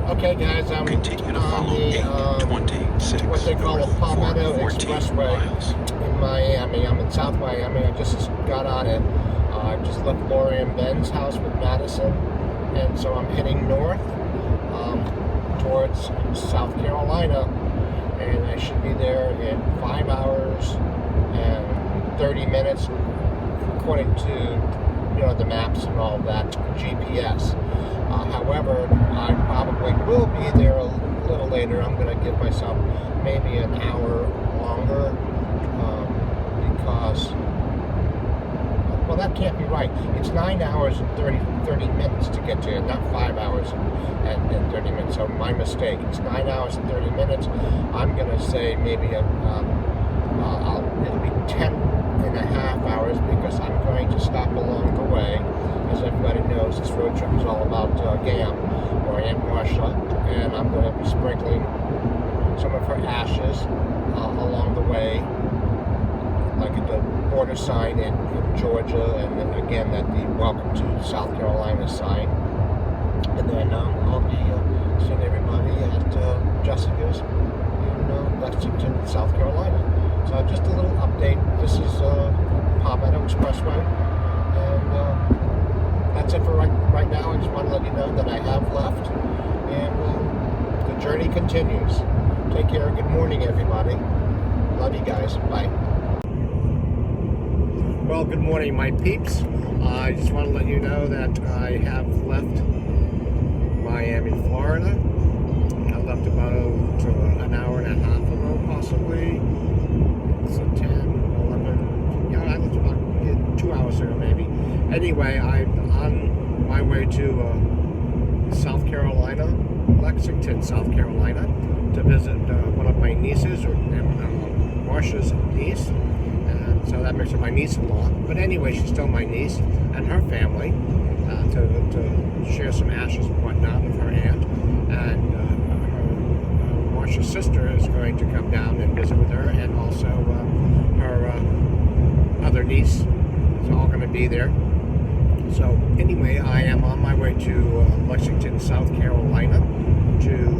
Okay, guys, I'm Continue to on follow the 826 what they call the Palmetto 14 Expressway miles. in Miami. I'm in South Miami. I just got on it. I just left Lori and Ben's house with Madison, and so I'm heading north towards South Carolina, and I should be there in 5 hours and 30 minutes, according to the maps and all that GPS. However, I probably will be there a little later. I'm going to give myself maybe an hour longer because, well, that can't be right. It's 9 hours and 30 minutes to get to it, not 5 hours and 30 minutes. So my mistake. It's 9 hours and 30 minutes. I'm going to say maybe it'll be 10 and a half hours because I'm going to stop along the way. As everybody knows, this road trip is all about GAM, or Aunt Marsha, and I'm going to be sprinkling some of her ashes along the way, like at the border sign in Georgia, and then again at the Welcome to South Carolina sign. And then I'll be seeing everybody at Jessica's in Lexington, South Carolina. So just a little update. This is Palmetto Expressway, and that's it for right now. I just want to let you know that I have left, and the journey continues. Take care. Good morning, everybody. Love you guys. Bye. Well, good morning, my peeps. I just want to let you know that I have left Miami, Florida. I left about an hour and a half ago, possibly. It's 10, 11. I left about 2 hours ago, maybe. Anyway, I'm on my way to South Carolina, Lexington, South Carolina, to visit one of my nieces, or Marsha's niece. And so that makes her my niece-in-law. But anyway, she's still my niece and her family, to share some ashes and whatnot with her aunt. And Marsha's sister is going to come down and visit with her, and also her other niece is all going to be there. So anyway, I am on my way to Lexington, South Carolina, to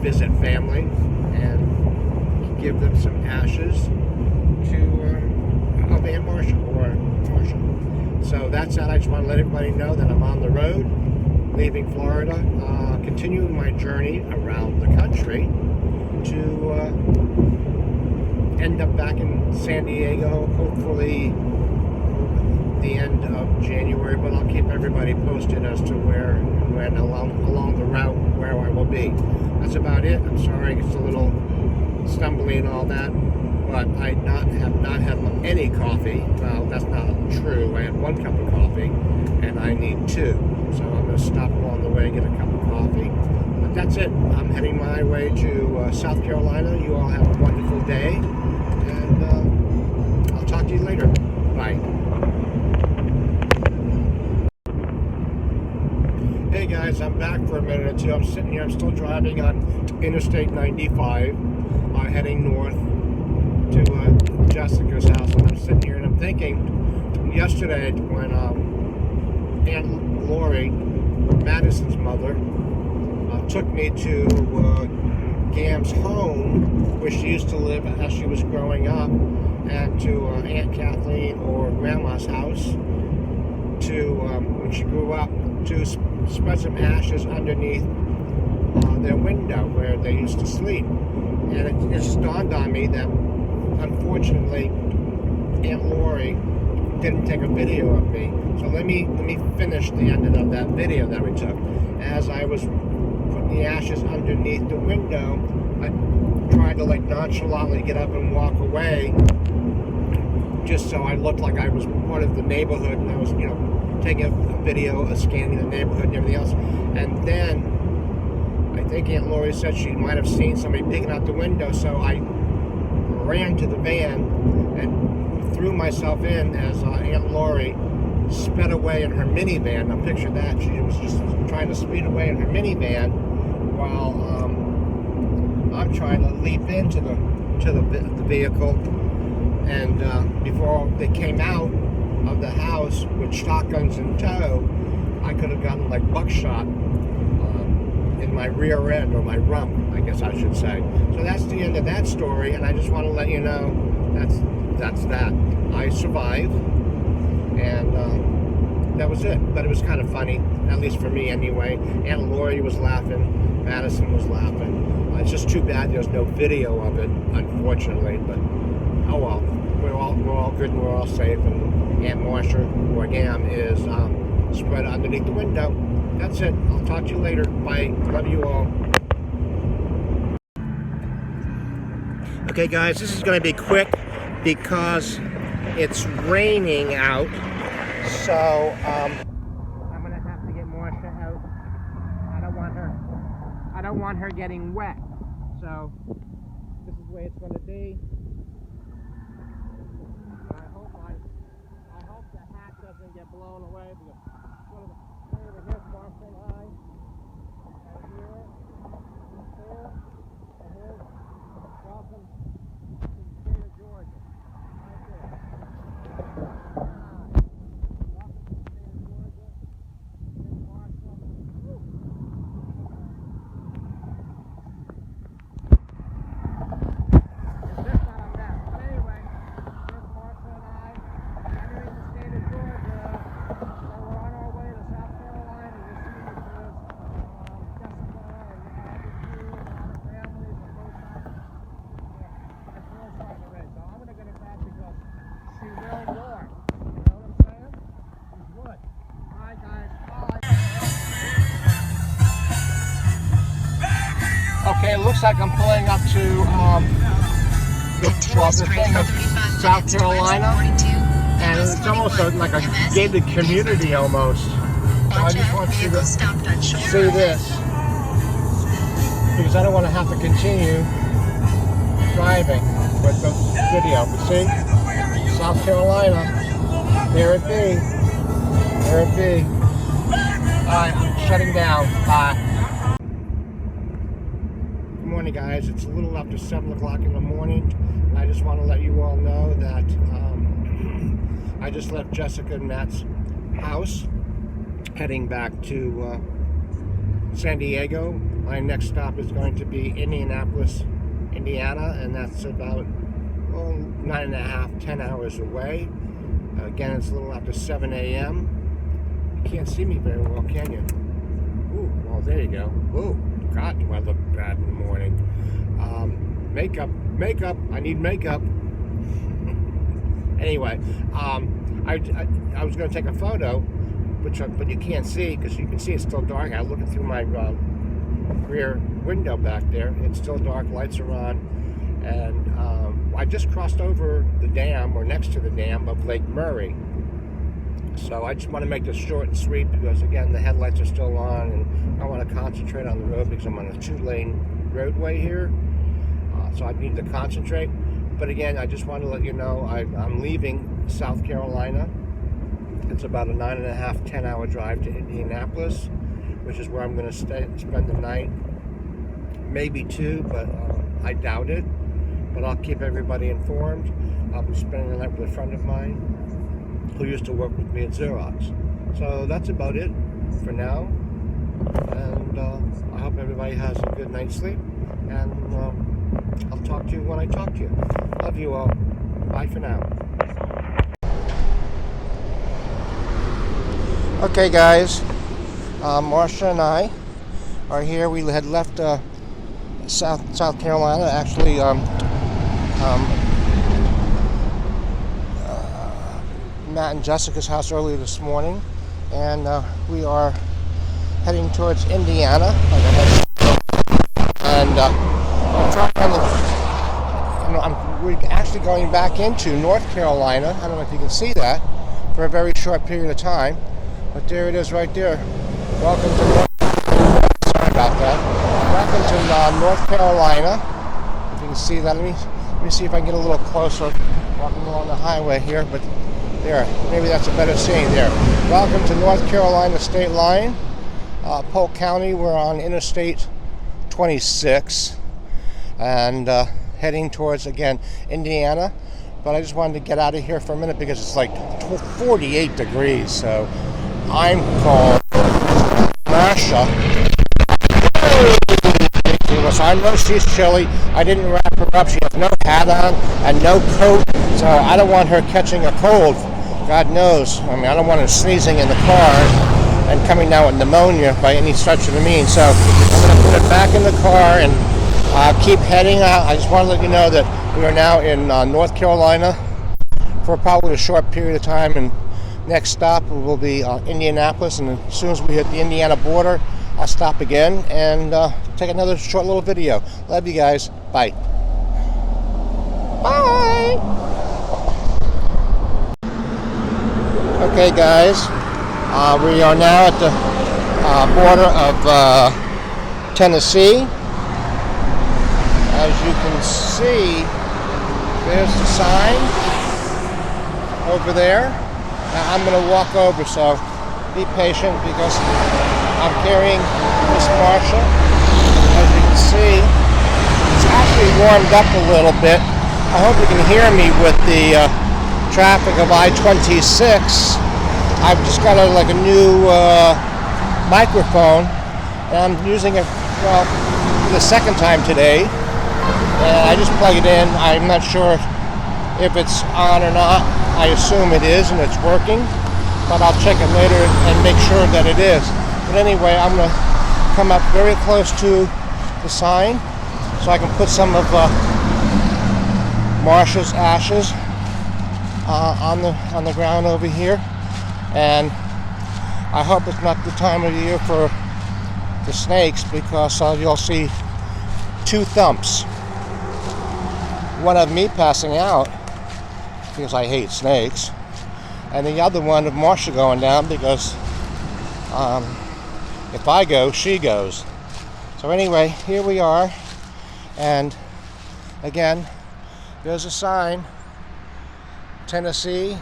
visit family and give them some ashes of Aunt Marsha, or Marsha. So that's that. I just want to let everybody know that I'm on the road, leaving Florida, continuing my journey around the country to end up back in San Diego, hopefully the end of January, but I'll keep everybody posted as to where and when along the route where I will be. That's about it. I'm sorry it's a little stumbly and all that, but I have not had any coffee. Well, that's not true. I had 1 cup of coffee, and I need 2. So I'm going to stop along the way and get a cup of coffee. But that's it. I'm heading my way to South Carolina. You all have a wonderful day, and I'll talk to you later. Bye. Hey guys, I'm back for a minute or two. I'm sitting here, I'm still driving on Interstate 95, heading north to Jessica's house, and I'm sitting here and I'm thinking, yesterday when Aunt Lori, Madison's mother, took me to Gam's home, where she used to live as she was growing up, and to Aunt Kathleen or Grandma's house, to, when she grew up, to spread some ashes underneath their window where they used to sleep. And it just dawned on me that, unfortunately, Aunt Lori didn't take a video of me. So let me finish the end of that video that we took. As I was putting the ashes underneath the window, I tried to nonchalantly get up and walk away, just so I looked like I was part of the neighborhood, and I was, taking a video, scanning the neighborhood and everything else. And then I think Aunt Lori said she might have seen somebody peeking out the window, so I ran to the van and threw myself in as Aunt Lori sped away in her minivan. Now picture that, she was just trying to speed away in her minivan while I'm trying to leap into the vehicle. And before they came out of the house with shotguns in tow, I could have gotten buckshot in my rear end, or my rump, I guess I should say. So that's the end of that story, and I just want to let you know that's that. I survived, and that was it. But it was kind of funny, at least for me anyway. Aunt Lori was laughing, Madison was laughing. It's just too bad there's no video of it, unfortunately. But oh well, we're all good and we're all safe. And Aunt Marsha, or Gam, is spread underneath the window. That's it. I'll talk to you later. Bye. Love you all. Okay, guys, this is going to be quick because it's raining out. So I'm going to have to get Marsha out. I don't want her getting wet. So this is the way it's going to be. I hope the hat doesn't get blown away because over here's Marsha and I. And here, and here's welcome to the state of Georgia. Right there. Welcome to the state of Georgia. Here's Marsha. Woo. It's just not a mess. But anyway, here's Marsha and I entering the state of Georgia. So we're on our way to South Carolina. You'll see this is Jessica and Barbecue and all the families on both sides. It's really starting to rain. So I'm going to get it back because she's really warm. You know what I'm saying? She's wood. All right, guys. Bye. Okay, it looks like I'm pulling up to the thing of South Carolina, and it's almost like a gated community almost. So I just want you to see this, because I don't want to have to continue driving with the video. But see, South Carolina, there it be, there it be. Alright, I'm shutting down. Bye. Good morning, guys. It's a little after 7 o'clock in the morning, and I just want to let you all know that I just left Jessica and Matt's house, heading back to San Diego. My next stop is going to be Indianapolis, Indiana, and that's about 9.5, 10 hours away. Again, it's a little after 7 a.m. You can't see me very well, can you? Ooh, well, there you go. Ooh, God, do I look bad in the morning. Makeup, I need makeup. Anyway, I was going to take a photo, but you can't see, because you can see it's still dark. I'm looking through my rear window back there. It's still dark, lights are on, and I just crossed over the dam, or next to the dam, of Lake Murray. So I just want to make this short and sweet because, again, the headlights are still on, and I want to concentrate on the road because I'm on a 2-lane roadway here. So I need to concentrate. But again, I just want to let you know I'm leaving South Carolina. It's about a 9.5, 10-hour drive to Indianapolis, which is where I'm going to spend the night. Maybe 2, but I doubt it. But I'll keep everybody informed. I'll be spending the night with a friend of mine who used to work with me at Xerox. So that's about it for now. And I hope everybody has a good night's sleep. And I'll talk to you when I talk to you. Love you all. Bye for now. Okay, guys. Marsha and I are here. We had left South Carolina. Actually, Matt and Jessica's house earlier this morning, and we are heading towards Indiana. We're actually going back into North Carolina. I don't know if you can see that, for a very short period of time, but there it is right there. Welcome to sorry about that. Welcome to North Carolina. If you can see that, let me see if I can get a little closer. Walking along the highway here, but there, maybe that's a better scene there. Welcome to North Carolina state line, Polk County. We're on Interstate 26, and heading towards, again, Indiana. But I just wanted to get out of here for a minute because it's like 48 degrees, so I'm called Marsha. I know she's chilly. I didn't wrap her up. She has no hat on and no coat, so I don't want her catching a cold. God knows. I mean, I don't want her sneezing in the car and coming down with pneumonia by any stretch of the means. So I'm going to put it back in the car and keep heading out. I just want to let you know that we are now in North Carolina for probably a short period of time, and next stop will be Indianapolis, and as soon as we hit the Indiana border, I'll stop again and take another short little video. Love you guys. Bye. Bye. Okay, guys. We are now at the border of Tennessee. As you can see, there's the sign over there. Now I'm going to walk over, so be patient because I'm carrying Miss Marsha. As you can see, it's actually warmed up a little bit. I hope you can hear me with the traffic of I-26. I've just got a new microphone, and I'm using it, well, for the second time today. And I just plug it in. I'm not sure if it's on or not. I assume it is and it's working, but I'll check it later and make sure that it is. But anyway, I'm going to come up very close to the sign so I can put some of Marsha's ashes on the ground over here. And I hope it's not the time of year for the snakes, because you'll see two thumps. One of me passing out because I hate snakes, and the other one of Marsha going down because if I go, she goes. So anyway, here we are, and again, there's a sign. Tennessee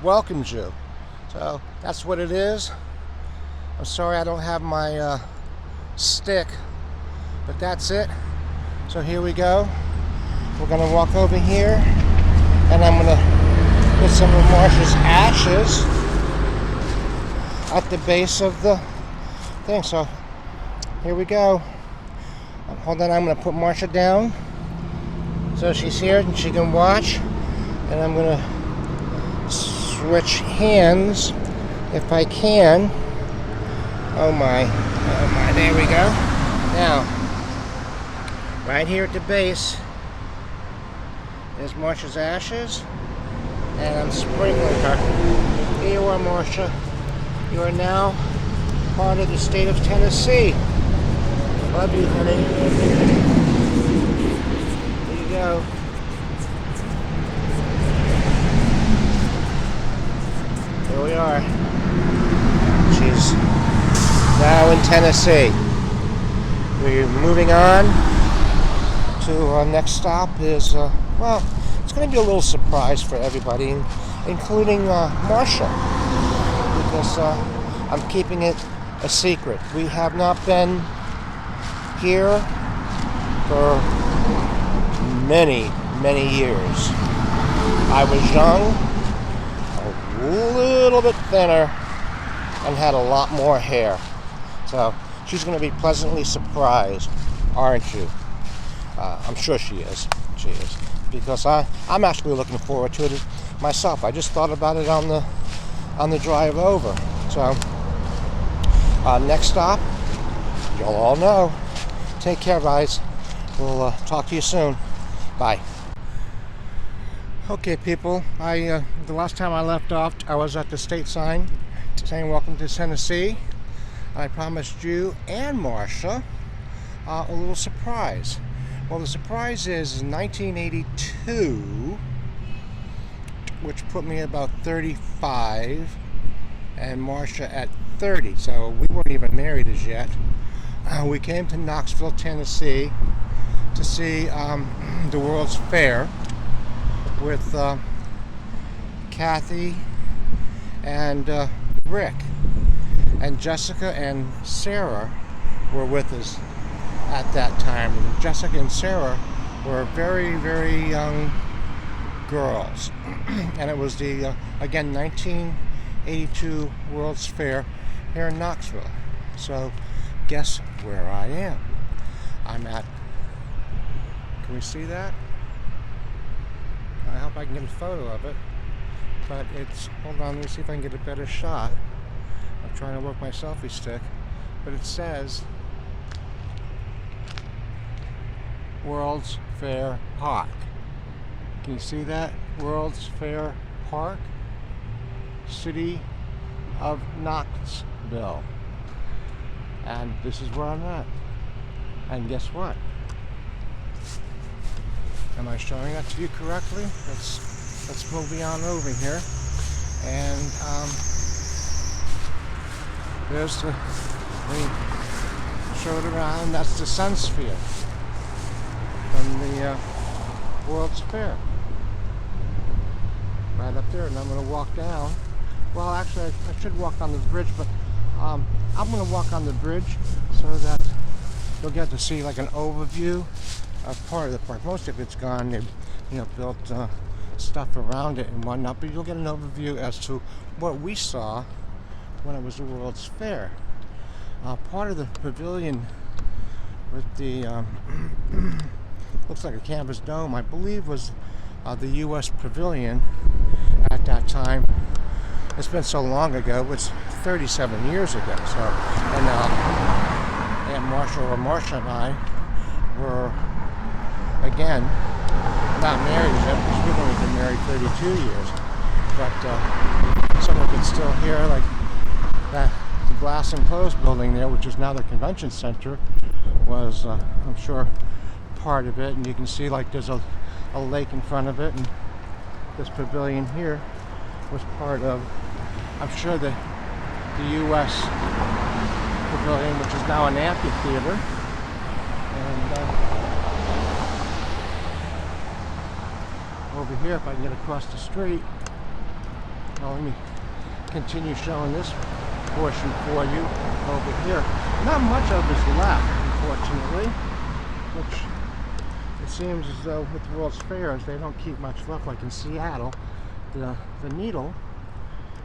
welcomes you. So that's what it is. I'm sorry I don't have my stick, but that's it. So here we go. We're going to walk over here, and I'm going to put some of Marsha's ashes at the base of the thing. So here we go. Hold on, I'm going to put Marsha down so she's here and she can watch. And I'm going to switch hands if I can. Oh my, there we go. Now, right here at the base, there's Marsha's ashes, and I'm sprinkling her. Here you are, Marsha. You are now part of the state of Tennessee. Love you, honey. There you go. Here we are. She's now in Tennessee. We're moving on to our next stop is, well, it's going to be a little surprise for everybody, including Marsha, because I'm keeping it a secret. We have not been here for many, many years. I was young, a little bit thinner, and had a lot more hair. So she's going to be pleasantly surprised, aren't you? I'm sure she is. She is, because I'm actually looking forward to it myself. I just thought about it on the drive over. So next stop, you'll all know. Take care, guys. We'll talk to you soon. Bye. Okay, people. The last time I left off, I was at the state sign saying "Welcome to Tennessee." I promised you and Marsha a little surprise. Well, the surprise is 1982, which put me about 35, and Marsha at 30. So we weren't even married as yet. We came to Knoxville, Tennessee, to see the World's Fair with Kathy and Rick, and Jessica and Sarah were with us at that time. And Jessica and Sarah were very, very young girls, and it was the again 1982 World's Fair here in Knoxville. So guess where I am? I'm at, can we see that? I hope I can get a photo of it, but it's, hold on, let me see if I can get a better shot. I'm trying to work my selfie stick, but it says World's Fair Park. Can you see that? World's Fair Park, City of Knoxville. And this is where I'm at. And guess what? Am I showing that to you correctly? Let's move on over here. And there's the, we showed around, that's the Sun Sphere from the World's Fair. Right up there, and I'm going to walk down. Well, actually, I should walk on the bridge, but I'm going to walk on the bridge so that you'll get to see like an overview of part of the park. Most of it's gone. They've, built stuff around it and whatnot, but you'll get an overview as to what we saw when it was the World's Fair. Part of the pavilion with the looks like a canvas dome, I believe, was the U.S. Pavilion at that time. It's been so long ago, it was 37 years ago. So, and Aunt Marsha and I were, again, not married yet, because we've only been married 32 years. But some of it's still here, like that, the glass enclosed building there, which is now the convention center, was, I'm sure, part of it. And you can see like there's a lake in front of it, and this pavilion here was part of, I'm sure, the U.S. Pavilion, which is now an amphitheater. And over here, if I can get across the street, well, let me continue showing this portion for you over here. Not much of it is left, unfortunately, which it seems as though with the World's Fairs, they don't keep much left. Like in Seattle, the Needle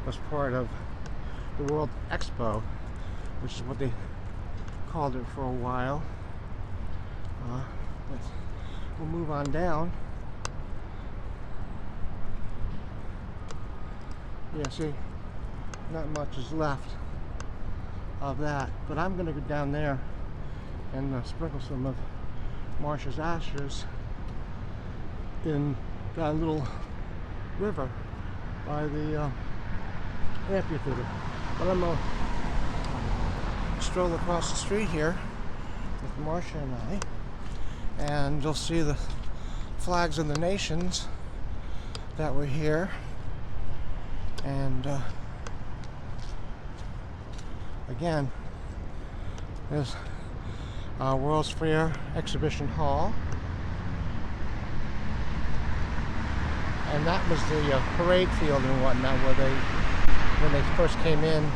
was part of the World Expo, which is what they called it for a while. We'll move on down. Yeah, see, not much is left of that, but I'm going to go down there and sprinkle some of Marsha's ashes in that little river by the amphitheater. But I'm going to stroll across the street here with Marsha and I, and you'll see the flags of the nations that were here. And again, there's World's Fair Exhibition Hall, and that was the parade field and whatnot, where when they first came in,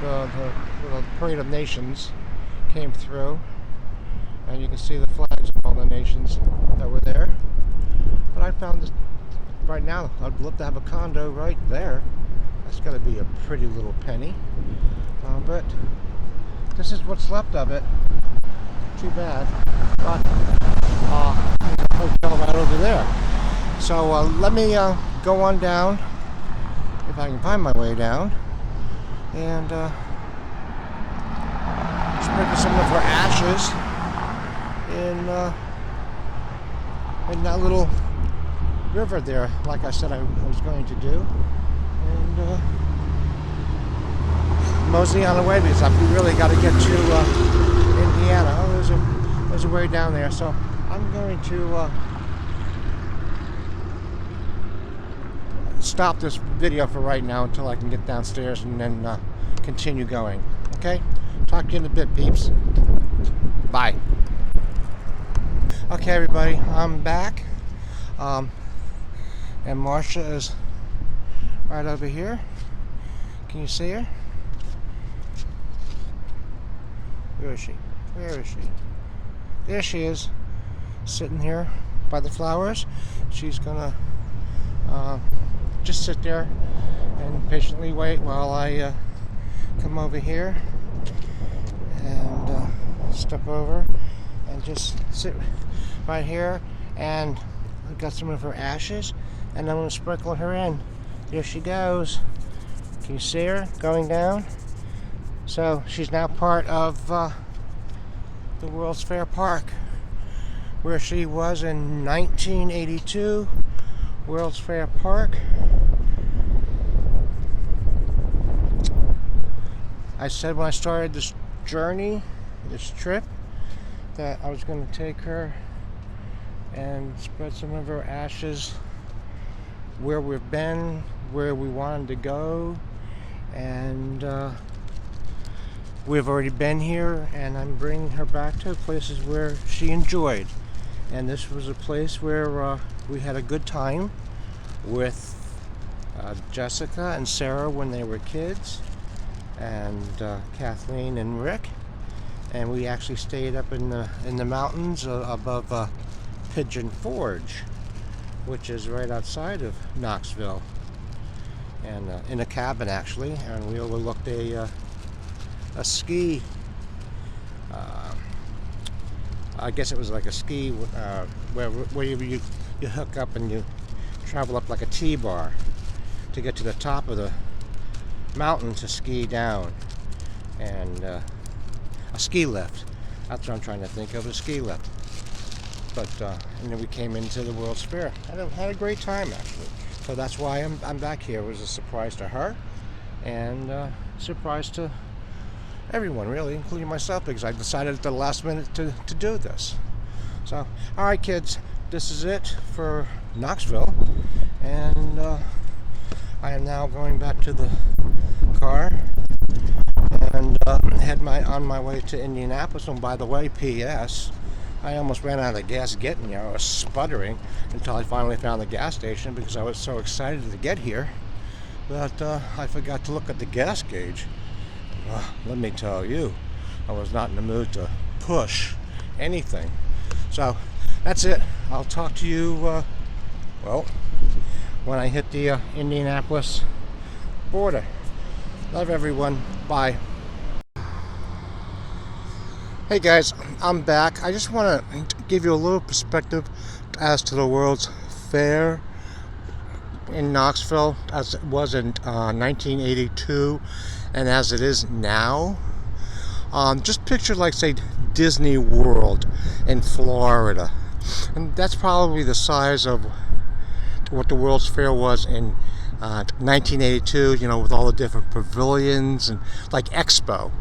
the Parade of Nations came through, and you can see the flags of all the nations that were there. But I found this right now, I'd love to have a condo right there. That's got to be a pretty little penny, but this is what's left of it. Too bad. But there's a hotel right over there. So let me go on down, if I can find my way down, and sprinkle some of her ashes in that little river there, like I said I was going to do, and mosey on the way, because we really got to get to Indiana. Oh, there's a way down there, so I'm going to stop this video for right now until I can get downstairs and then continue going. Okay? Talk to you in a bit, peeps. Bye. Okay, everybody, I'm back. And Marsha is right over here. Can you see her? Where is she? Where is she? There she is, sitting here by the flowers. She's gonna just sit there and patiently wait while I come over here and step over and just sit right here, and I've got some of her ashes, and I'm going to sprinkle her in. Here she goes. Can you see her going down? So she's now part of the World's Fair Park, where she was in 1982. World's Fair Park. I said when I started this journey, this trip, that I was going to take her and spread some of her ashes where we've been, where we wanted to go, and we've already been here, and I'm bringing her back to places where she enjoyed. And this was a place where we had a good time with Jessica and Sarah when they were kids, and Kathleen and Rick. And we actually stayed up in the mountains above Pigeon Forge, which is right outside of Knoxville, and in a cabin actually, and we overlooked a ski. I guess it was like a ski where you hook up and you travel up like a T-bar to get to the top of the mountain to ski down, and a ski lift. That's what I'm trying to think of, a ski lift. But and then we came into the World's Fair. Had a great time actually. So that's why I'm back here. It was a surprise to her, and surprise to everyone really, including myself, because I decided at the last minute to do this. So, all right, kids, this is it for Knoxville, and I am now going back to the car and on my way to Indianapolis. And by the way, P.S. I almost ran out of gas getting here. I was sputtering until I finally found the gas station because I was so excited to get here that I forgot to look at the gas gauge. Let me tell you, I was not in the mood to push anything. So that's it. I'll talk to you, well, when I hit the Indianapolis border. Love everyone. Bye. Hey guys, I'm back. I just want to give you a little perspective as to the World's Fair in Knoxville as it was in 1982 and as it is now. Just picture like, say, Disney World in Florida, and that's probably the size of what the World's Fair was in 1982, you know, with all the different pavilions and like Expo,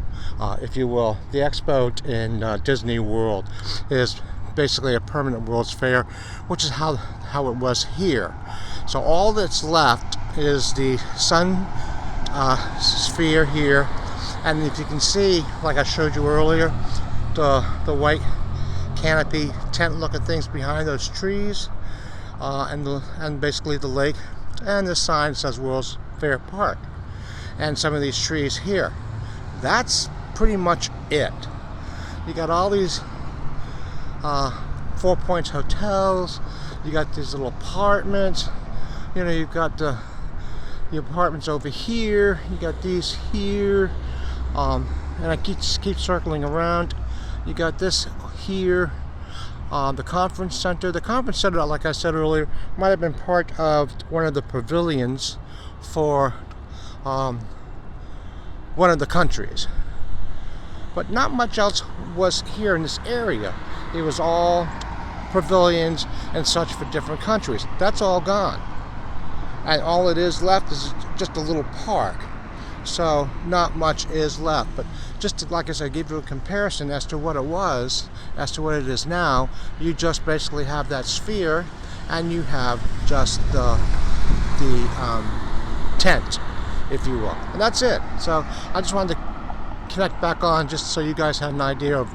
if you will. The Expo in Disney World is basically a permanent World's Fair, which is how it was here. So all that's left is the sun sphere here, and if you can see, like I showed you earlier, the white canopy tent looking things behind those trees, and basically the lake, and the sign says World's Fair Park, and some of these trees here. That's pretty much it. You got all these 4 Points hotels, you got these little apartments, you know, you've got the apartments over here, you got these here, and I keep circling around. You got this here, the conference center. The conference center, like I said earlier, might have been part of one of the pavilions for one of the countries. But not much else was here in this area. It was all pavilions and such for different countries. That's all gone. And all it is left is just a little park. So not much is left. But just to, like I said, give you a comparison as to what it was, as to what it is now. You just basically have that sphere, and you have just the tent, if you will. And that's it. So I just wanted to connect back on just so you guys had an idea of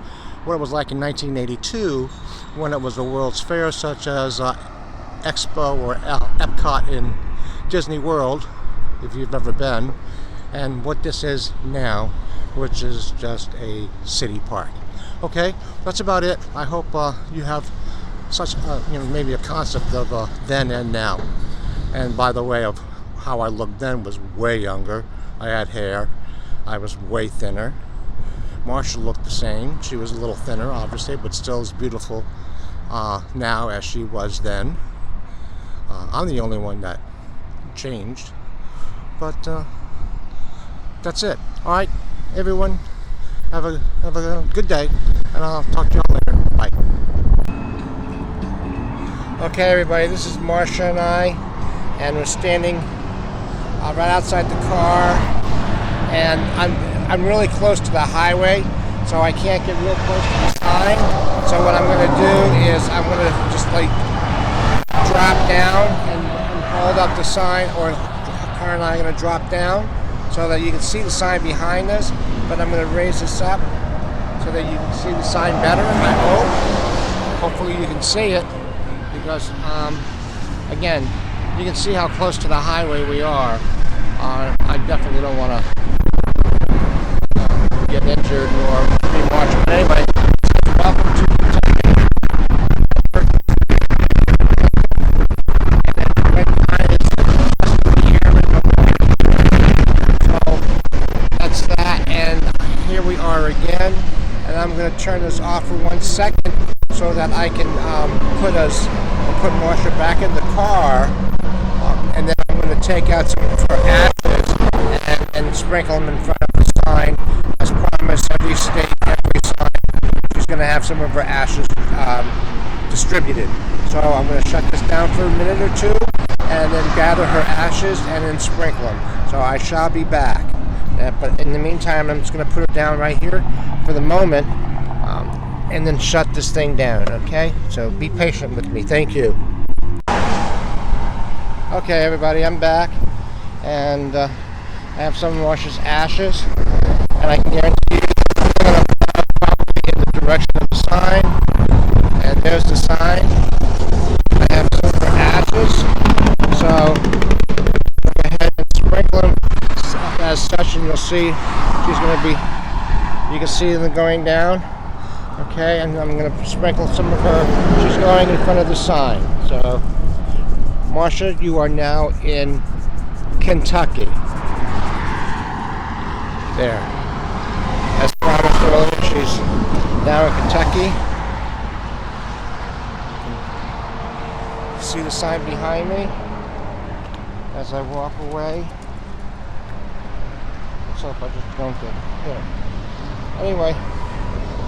what it was like in 1982 when it was a World's Fair, such as Expo or Epcot in Disney World, if you've never been, and what this is now, which is just a city park. Okay, that's about it. I hope you have such maybe a concept of then and now. And by the way, of how I looked then was way younger. I had hair. I was way thinner. Marsha looked the same. She was a little thinner, obviously, but still as beautiful now as she was then. I'm the only one that changed, but that's it. All right, everyone, have a good day, and I'll talk to y'all later. Bye. Okay, everybody, this is Marsha and I, and we're standing right outside the car, and I'm really close to the highway, so I can't get real close to the sign. So what I'm going to do is I'm going to just like drop down and hold up the sign, or Car and I are going to drop down so that you can see the sign behind us, but I'm going to raise this up so that you can see the sign better, I hope. Hopefully you can see it, because again, you can see how close to the highway we are. I definitely don't want to get injured or be watching. But anyway, welcome to Kentucky. So that's that, and here we are again. And I'm going to turn this off for 1 second so that I can put Marsha back in the car, and then I'm going to take out some of her ashes and sprinkle them in front of the sign. As promised, every state, every sign, she's going to have some of her ashes distributed. So I'm going to shut this down for a minute or two, and then gather her ashes and then sprinkle them. So I shall be back. But in the meantime, I'm just going to put it down right here for the moment, and then shut this thing down, okay? So be patient with me. Thank you. Okay, everybody, I'm back, and I have some of Marsha's ashes, and I can guarantee you I'm going to fly probably in the direction of the sign, and there's the sign. I have some of her ashes, so go ahead and sprinkle them as such, and you'll see she's going to be, you can see them going down, okay, and I'm going to sprinkle some of her, she's going in front of the sign. So Marsha, you are now in Kentucky. There. As promised earlier, she's now in Kentucky. See the sign behind me as I walk away. Let's hope I just don't get hit. Anyway,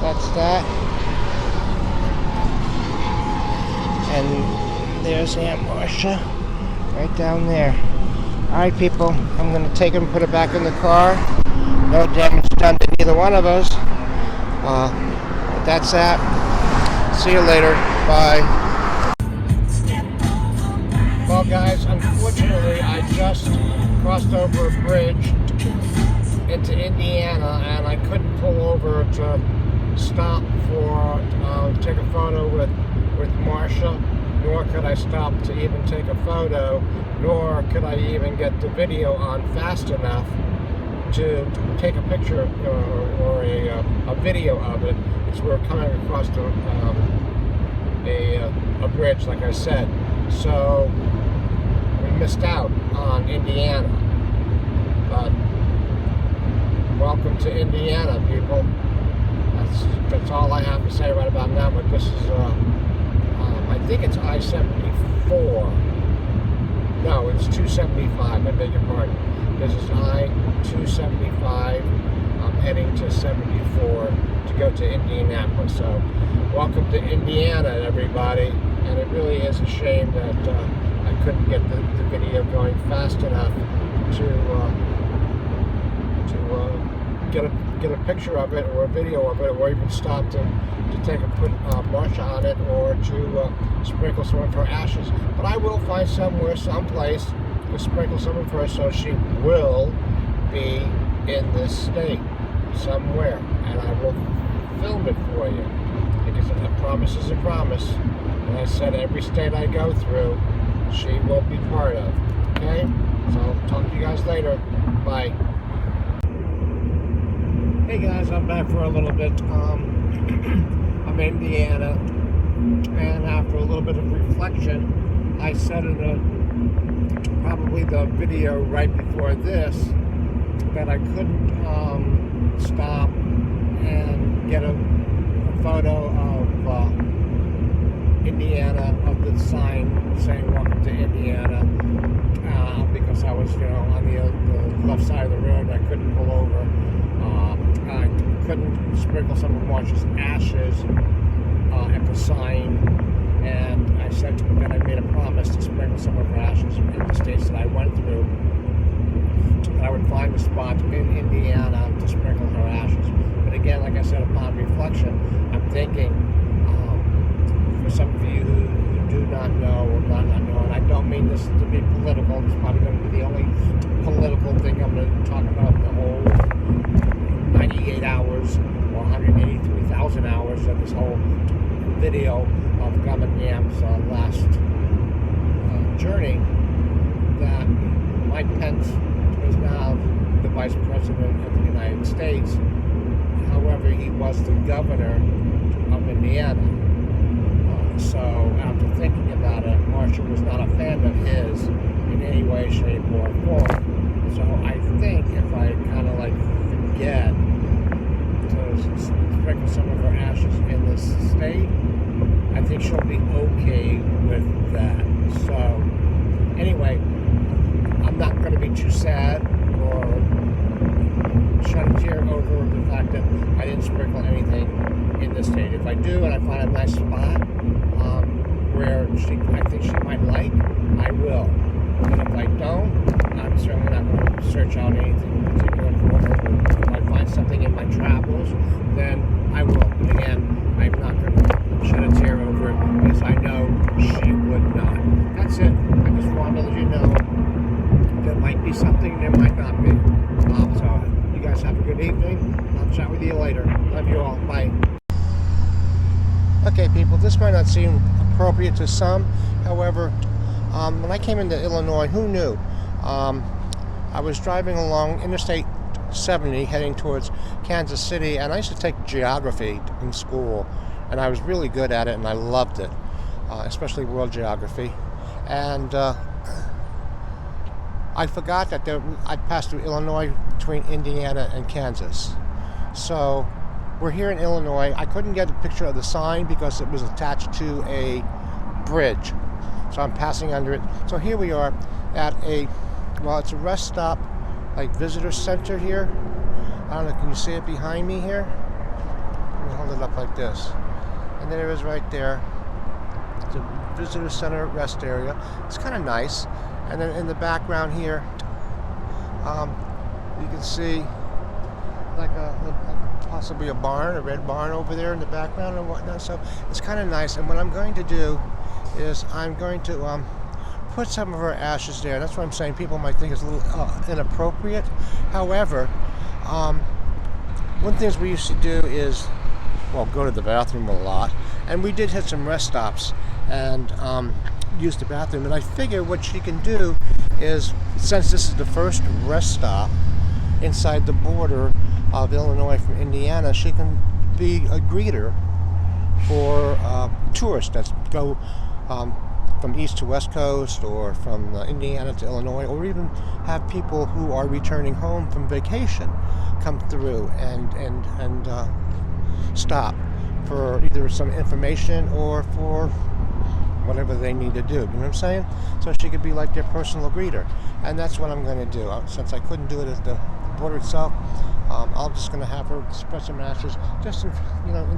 that's that. And there's Aunt Marsha right down there. Alright, people, I'm going to take her and put her back in the car. No damage done to neither one of us. But that's that. See you later. Bye. Well, guys, unfortunately, I just crossed over a bridge into Indiana, and I couldn't pull over to stop for take a photo with Marsha, nor could I stop to even take a photo, nor could I even get the video on fast enough to take a picture or a video of it, because we're coming across a bridge, like I said. So we missed out on Indiana. But welcome to Indiana, people. That's all I have to say right about now. But this is, I think it's I-74. No, it's 275. I beg your pardon. This is I-275. I'm heading to 74 to go to Indianapolis. So, welcome to Indiana, everybody. And it really is a shame that I couldn't get the video going fast enough to get a picture of it, or a video of it, or even stop to put Marsha on it, or to sprinkle some of her ashes. But I will find someplace to sprinkle some of her, so she will be in this state somewhere, and I will film it for you, because a promise is a promise. And I said every state I go through, she will be part of. Okay? So I'll talk to you guys later. Bye. Hey guys, I'm back for a little bit. I'm in Indiana, and after a little bit of reflection, I said in probably the video right before this that I couldn't stop couldn't sprinkle some of Marsha's ashes at the sign, and I said to him that I made a promise to sprinkle some of her ashes in the states that I went through. I would find a spot in Indiana to sprinkle her ashes. But again, like I said, upon reflection, I'm thinking, for some of you who do not know or not know, and I don't mean this to be political, it's probably going to be the only political thing I'm going to talk about the whole 98 hours or 183,000 hours of this whole video of Gum and Yam's last journey, that Mike Pence is now the Vice President of the United States. However, he was the governor of Indiana. So after thinking about it, Marsha was not a fan of his in any way, shape, or form. So I think if I kind of like forget to sprinkle some of her ashes in this state, I think she'll be okay with that. So anyway, I'm not going to be too sad or shed a tear over the fact that I didn't sprinkle anything in this state. If I do and I find a nice spot where I think she might like, I will. And if I don't, I'm certainly not going to search out anything in particular for her. If I find something in my travels, then I will. But again, I'm not going to shed a tear over it because I know she would not. That's it. I just wanted to let you know there might be something, there might not be. So you guys have a good evening. I'll chat with you later. Love you all. Bye. Okay, people, this might not seem appropriate to some. However, when I came into Illinois, who knew? I was driving along Interstate 70 heading towards Kansas City, and I used to take geography in school, and I was really good at it, and I loved it, especially world geography. And I forgot that I'd passed through Illinois between Indiana and Kansas. So we're here in Illinois. I couldn't get a picture of the sign because it was attached to a bridge. So I'm passing under it. So here we are at it's a rest stop, like visitor center here. I don't know, can you see it behind me here? Let me hold it up like this. And there it is right there. It's a visitor center rest area. It's kind of nice. And then in the background here, you can see like possibly a barn, a red barn over there in the background and whatnot. So it's kind of nice. And what I'm going to do is I'm going to put some of her ashes there. That's what I'm saying. People might think it's a little inappropriate. However, one of the things we used to do is, go to the bathroom a lot. And we did hit some rest stops and use the bathroom. And I figure what she can do is, since this is the first rest stop inside the border of Illinois from Indiana, she can be a greeter for tourists that go from east to west coast, or from Indiana to Illinois, or even have people who are returning home from vacation come through and stop for either some information or for whatever they need to do. You know what I'm saying? So she could be like their personal greeter, and that's what I'm going to do. Since I couldn't do it at the border itself, I'm just going to have her spread some ashes just in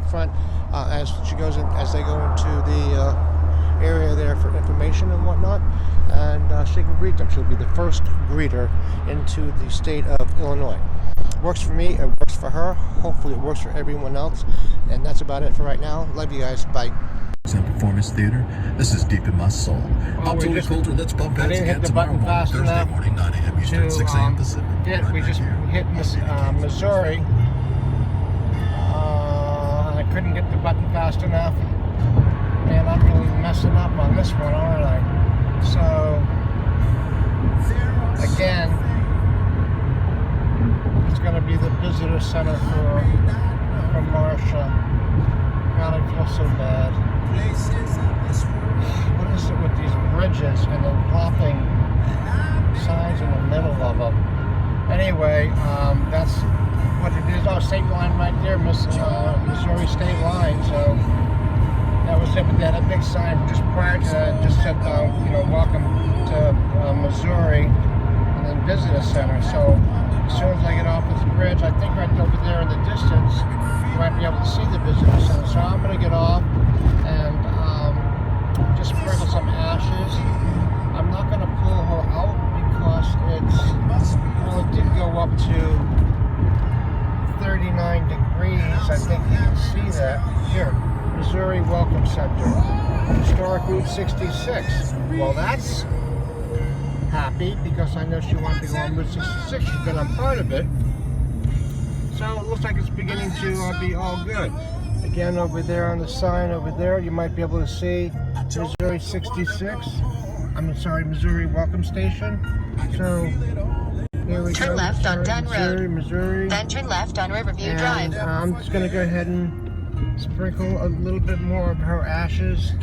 front as she goes in, as they go into the area there for information and whatnot, and she can greet them. She'll be the first greeter into the state of Illinois. Works for me, it works for her. Hopefully it works for everyone else. And that's about it for right now. Love you guys. Bye. Performance Theater. This is Deep in My Soul. October Culture, let's bump heads again tomorrow morning, Thursday morning, 9 a.m. Eastern, 6 a.m. Pacific. We just hit Missouri. And I couldn't get the button fast enough. Man, I'm really messing up on this one, aren't I? So, again, it's going to be the visitor center for Marsha. God, I feel so bad. What is it with these bridges and then popping signs in the middle of them? Anyway, that's what it is. Oh, state line right there, Missouri state line. So that was it. But they had a big sign just prior to that, just said, welcome to Missouri, and then visitor center. So as soon as I get off this bridge. I think right over there in the distance, you might be able to see the visitor center. So I'm going to get off and just sprinkle some ashes. I'm not going to pull her out because well, it did go up to 39 degrees. I think you can see that. Here, Missouri Welcome Center, Historic Route 66. Well, that's happy because I know she wanted to go on Route 66. She's been on part of it. So it looks like it's beginning to be all good. Again, over there on the sign over there, you might be able to see Missouri 66. Missouri Welcome Station. So here we turn go. left on Dunn Road. Missouri. Then turn left on Riverview Drive. I'm just going to go ahead and sprinkle a little bit more of her ashes.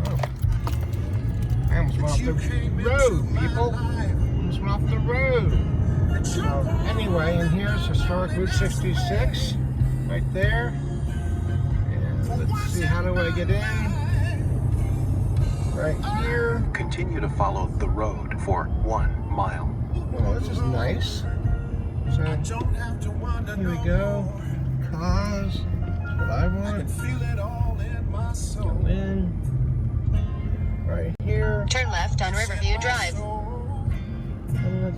Oh. I almost went off the road, people. Almost went off the road. So anyway, and here's Historic Route 66, right there. And let's see, how do I get in? Right here. Continue to follow the road for 1 mile. Well, this is nice. So here we go. Cause that's what I want. Go in. Right here. Turn left on Riverview Drive.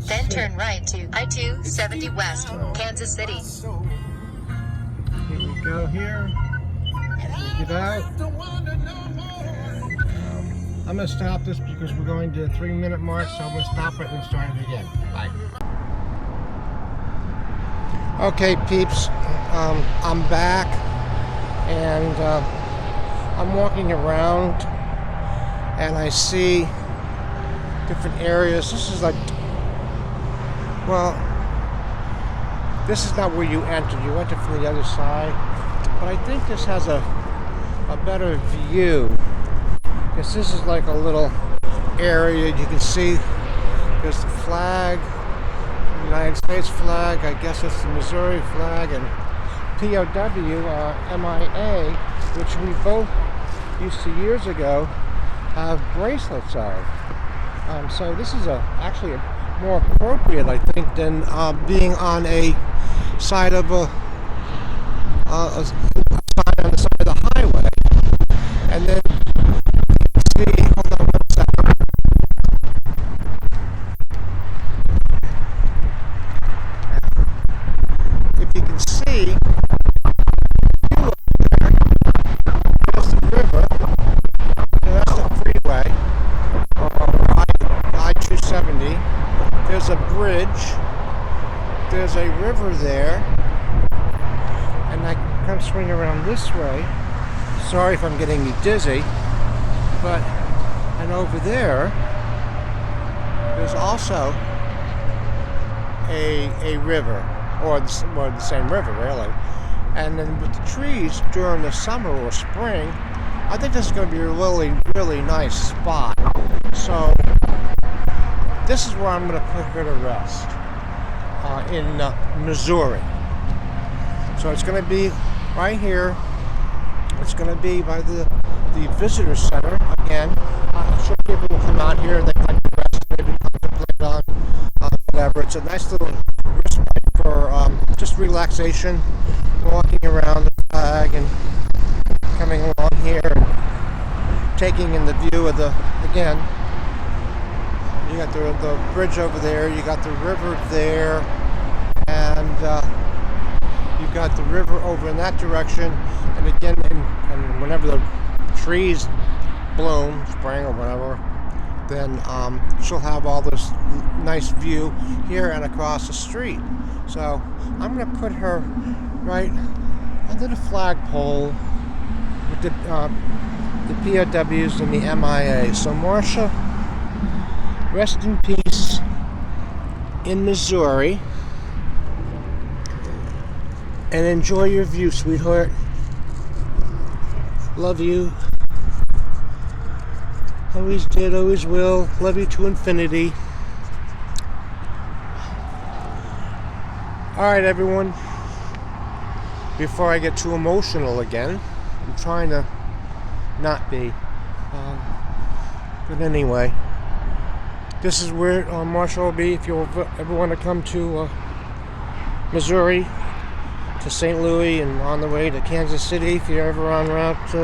Then turn right to I-270 West, Kansas City. Here we go here. We get out. And, I'm going to stop this because we're going to the 3-minute mark, so I'm going to stop it and start it again. Bye. Okay, peeps. I'm back, and I'm walking around, and I see different areas. This is like, well, this is not where you enter. You enter from the other side. But I think this has a better view. Because this is like a little area. You can see there's the flag, the United States flag. I guess it's the Missouri flag. And POW, MIA, which we both used to years ago have bracelets of. So this is actually more appropriate, I think, than being on a side of a sign on the side of the highway. And then see, hold on one second. If you can see, there's the river, and that's the freeway, I-270. There's a bridge, there's a river there, and I can kind of swing around this way. Sorry if I'm getting you dizzy, but, and over there, there's also a river, or the same river, really. And then with the trees during the summer or spring, I think this is going to be a really, really nice spot. So, this is where I'm going to put her to rest, in Missouri. So it's going to be right here. It's going to be by the visitor center. Again, I'm sure people will come out here and they like to rest, maybe contemplate on whatever. It's a nice little respite for just relaxation, walking around the flag and coming along here and taking in the view of the, again, you got the bridge over there, you got the river there, and you got the river over in that direction. And again, and whenever the trees bloom, spring or whatever, then she'll have all this nice view here and across the street. So I'm going to put her right under the flagpole with the POWs and the MIA. So Marsha, rest in peace in Missouri, and enjoy your view, sweetheart. Love you. Always did, always will. Love you to infinity. Alright, everyone. Before I get too emotional again, I'm trying to not be. But anyway, This is where Marsha will be if you ever want to come to Missouri, to St. Louis, and on the way to Kansas City. If you're ever en route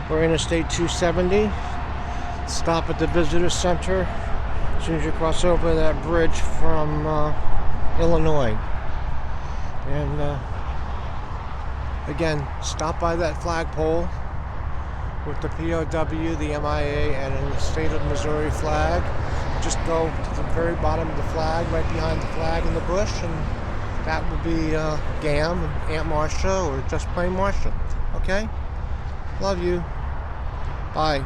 or Interstate 270, stop at the Visitor Center as soon as you cross over that bridge from Illinois. And again, stop by that flagpole with the POW, the MIA, and in the state of Missouri flag. Just go to the very bottom of the flag, right behind the flag in the bush, and that will be GAM, Aunt Marsha, or just plain Marsha. Okay? Love you. Bye.